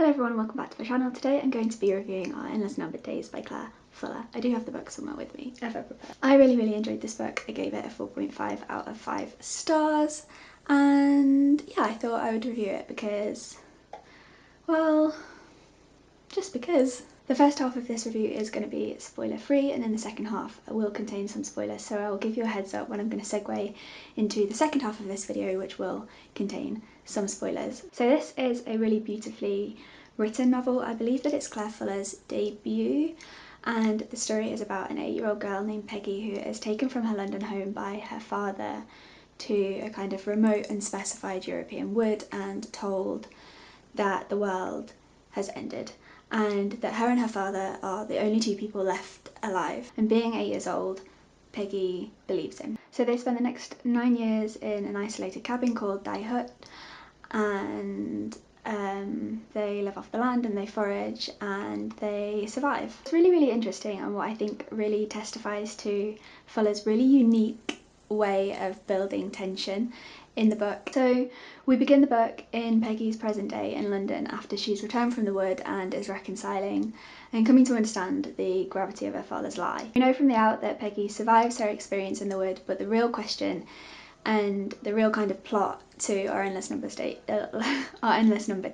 Hello everyone, welcome back to the channel. Today I'm going to be reviewing Our Endless Numbered Days by Claire Fuller. I do have the book somewhere with me, ever prepared. I really enjoyed this book. I gave it a 4.5 out of 5 stars, and yeah, I thought I would review it because, well, just because. The first half of this review is going to be spoiler free, and then the second half will contain some spoilers, so I'll give you a heads up when I'm going to segue into the second half of this video, which will contain some spoilers. So this is a really beautifully written novel. I believe that it's Claire Fuller's debut, and the story is about an 8-year-old girl named Peggy who is taken from her London home by her father to a kind of remote unspecified European wood and told that the world has ended, and that her and her father are the only two people left alive. And being 8 years old, Peggy believes him. So they spend the next 9 years in an isolated cabin called Die Hut, and they live off the land and they forage and they survive. It's really interesting, and what I think really testifies to Fuller's really unique way of building tension in the book. So we begin the book in Peggy's present day in London after she's returned from the wood and is reconciling and coming to understand the gravity of her father's lie. We know from the out that Peggy survives her experience in the wood, but the real question and the real kind of plot to Our Endless Numbered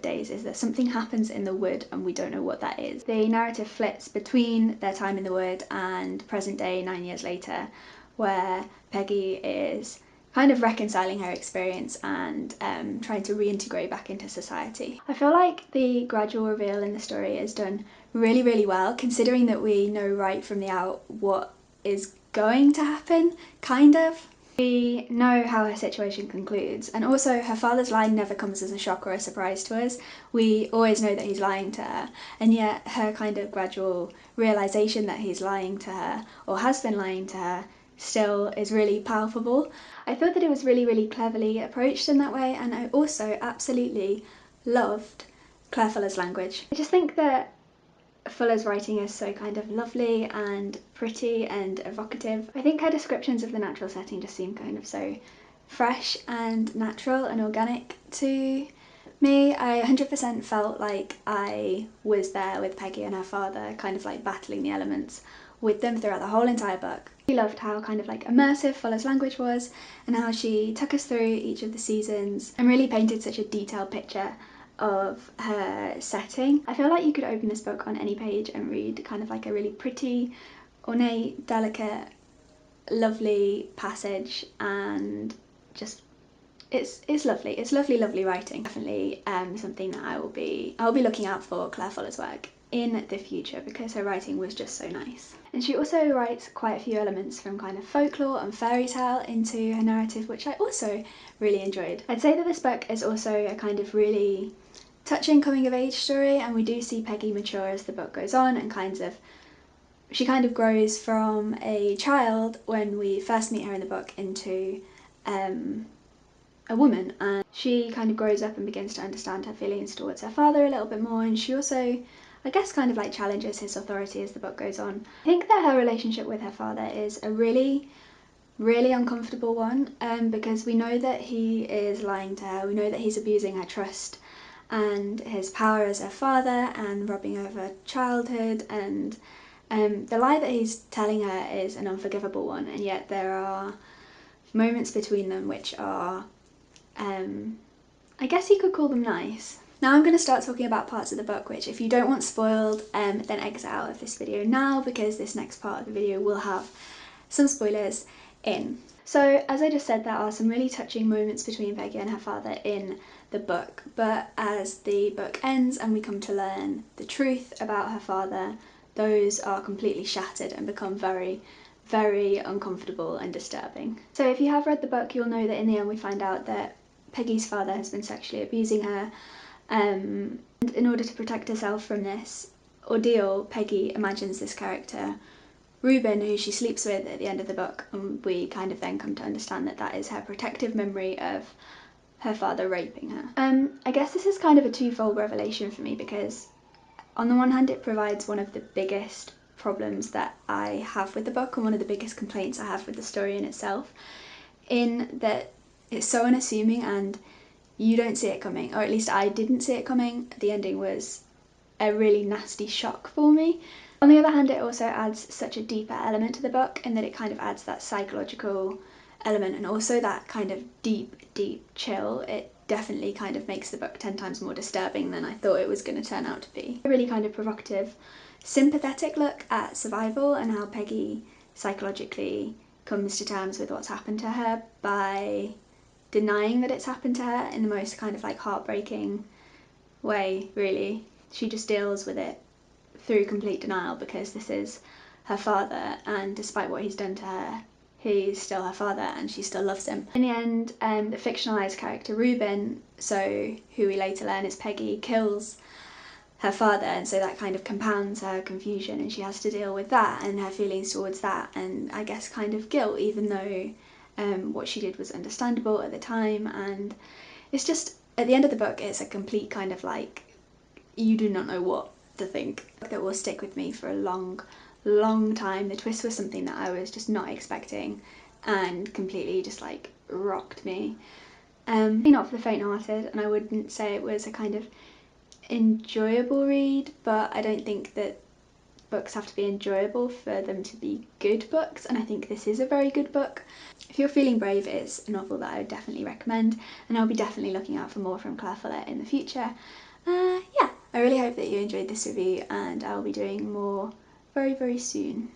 Days is that something happens in the wood and we don't know what that is. The narrative flits between their time in the wood and present day 9 years later, where Peggy is kind of reconciling her experience and trying to reintegrate back into society. I feel like the gradual reveal in the story is done really well, considering that we know right from the out what is going to happen, kind of. We know how her situation concludes, and also her father's lie never comes as a shock or a surprise to us. We always know that he's lying to her, and yet her kind of gradual realisation that he's lying to her, or has been lying to her, still is really palpable. I thought that it was really cleverly approached in that way, and I also absolutely loved Claire Fuller's language. I just think that Fuller's writing is so kind of lovely and pretty and evocative. I think her descriptions of the natural setting just seem kind of so fresh and natural and organic to me. I 100% felt like I was there with Peggy and her father, kind of like battling the elements with them throughout the whole entire book. I loved how kind of like immersive Fuller's language was, and how she took us through each of the seasons and really painted such a detailed picture of her setting. I feel like you could open this book on any page and read kind of like a really pretty, ornate, delicate, lovely passage, and just it's lovely. It's lovely writing. Definitely something that I'll be looking out for Claire Fuller's work in the future, because her writing was just so nice. And she also writes quite a few elements from kind of folklore and fairy tale into her narrative, which I also really enjoyed. I'd say that this book is also a kind of really touching coming of age story, and we do see Peggy mature as the book goes on, and she kind of grows from a child when we first meet her in the book into a woman, and she kind of grows up and begins to understand her feelings towards her father a little bit more, and she also, I guess, kind of like challenges his authority as the book goes on. I think that her relationship with her father is a really uncomfortable one, because we know that he is lying to her, we know that he's abusing her trust and his power as her father and robbing her of her childhood, and the lie that he's telling her is an unforgivable one, and yet there are moments between them which are, I guess you could call them nice. Now I'm going to start talking about parts of the book which, if you don't want spoiled, then exit out of this video now, because this next part of the video will have some spoilers in. So as I just said, there are some really touching moments between Peggy and her father in the book, but as the book ends and we come to learn the truth about her father, those are completely shattered and become very uncomfortable and disturbing. So if you have read the book, you'll know that in the end we find out that Peggy's father has been sexually abusing her, and in order to protect herself from this ordeal, Peggy imagines this character Reuben, who she sleeps with at the end of the book, and we kind of then come to understand that that is her protective memory of her father raping her. I guess this is kind of a twofold revelation for me, because on the one hand it provides one of the biggest problems that I have with the book, and one of the biggest complaints I have with the story in itself, in that it's so unassuming and you don't see it coming, or at least I didn't see it coming. The ending was a really nasty shock for me. On the other hand, it also adds such a deeper element to the book in that it kind of adds that psychological element and also that kind of deep chill. It definitely kind of makes the book 10 times more disturbing than I thought it was going to turn out to be. A really kind of provocative, sympathetic look at survival and how Peggy psychologically comes to terms with what's happened to her by denying that it's happened to her in the most kind of like heartbreaking way, really. She just deals with it through complete denial because this is her father, and despite what he's done to her, he's still her father and she still loves him. In the end, the fictionalised character Ruben, so who we later learn is Peggy, kills her father, and so that kind of compounds her confusion and she has to deal with that and her feelings towards that, and I guess kind of guilt, even though what she did was understandable at the time. And it's just, at the end of the book, it's a complete kind of like, you do not know what to think. That will stick with me for a long time. The twist was something that I was just not expecting and completely just like rocked me. Not for the faint-hearted, and I wouldn't say it was a kind of enjoyable read, but I don't think that books have to be enjoyable for them to be good books, and I think this is a very good book. If you're feeling brave, it's a novel that I would definitely recommend, and I'll be definitely looking out for more from Claire Follett in the future. Yeah, I really hope that you enjoyed this review, and I'll be doing more very soon.